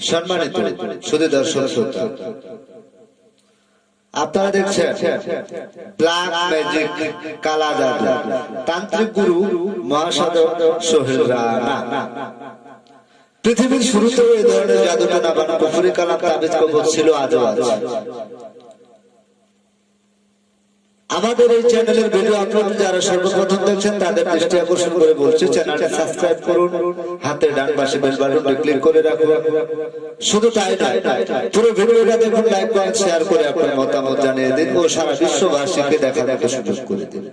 সম্মানিত শুধু দর্শক শ্রোতা, আপনারা দেখছেন ব্ল্যাক ম্যাজিক কালা জাদু তান্ত্রিক গুরু মহাসাধক সোহেল রানা। পৃথিবীর শুরুতেও এই ধরনের জাদু টানা বানা পুকুরি কালাম তাবিজ কবজ ছিল, আজও আছে। আমাদের এই চ্যানেলের ভিডিও আপলোড যারা সর্বপ্রথম দেখছেন তাদের দৃষ্টি আকর্ষণ করে বলছি, চ্যানেলটি সাবস্ক্রাইব করুন, হাতের ডান পাশে বেল বাটনটি ক্লিক করে রাখুন। শুধু তাই নয়, পুরো ভিডিওটা দেখুন, লাইক কমেন্ট শেয়ার করে আপনার মতামত জানিয়ে দিন ও সারা বিশ্ববাসীকে দেখার একটা সুযোগ করে দিন।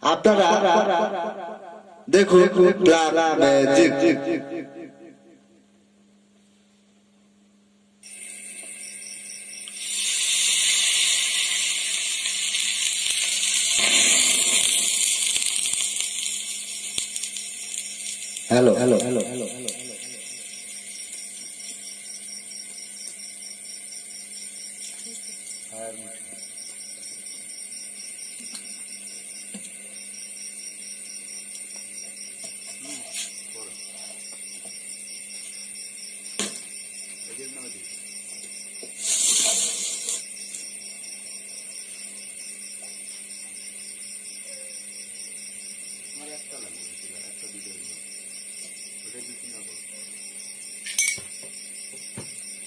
আপনারা দেখুন black magic. Hello hello hello hello hello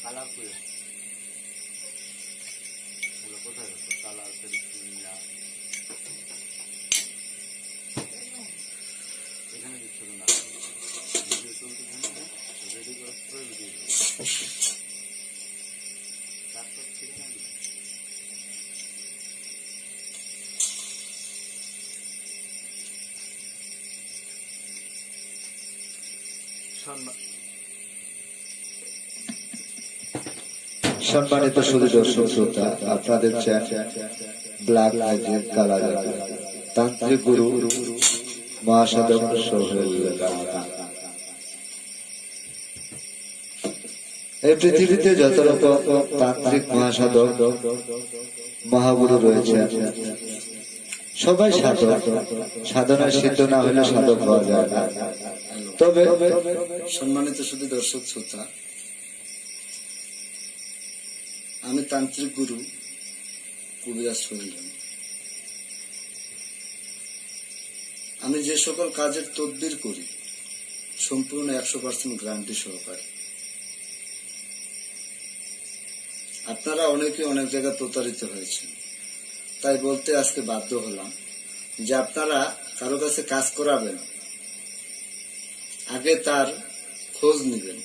colour করে কোথায় কালার এখানে দিচ্ছ না, ভিডিও চলতে থাকবে, রেডি করার পরে ভিডিও তারপর ছিল না। সম্মানিত শুধু দর্শক শ্রোতা, আপনাদের ব্ল্যাক ম্যাজিক কালা জাদু তান্ত্রিক গুরু মহাসাধক সোহেল রানা। এই পৃথিবীতে যত রকম তান্ত্রিক মহাসাধক মহাগুরু রয়েছে, সবাই সাধক। সাধনায় সিদ্ধ না হলে সাধক হওয়া যায় না। তবে সম্মানিত শুধু দর্শক শ্রোতা, আমি তান্ত্রিক গুরু কবিরাজ সোহেল রানা। আমি যে সকল কাজের তদবির করি সম্পূর্ণ 100% গ্যারান্টি সহকারে। আপনারা অনেকে অনেক জায়গায় প্রতারিত হয়েছেন, তাই বলতে আজকে বাধ্য হলাম যে আপনারা কারো কাছে কাজ করাবেন, আগে তার খোঁজ নেবেন।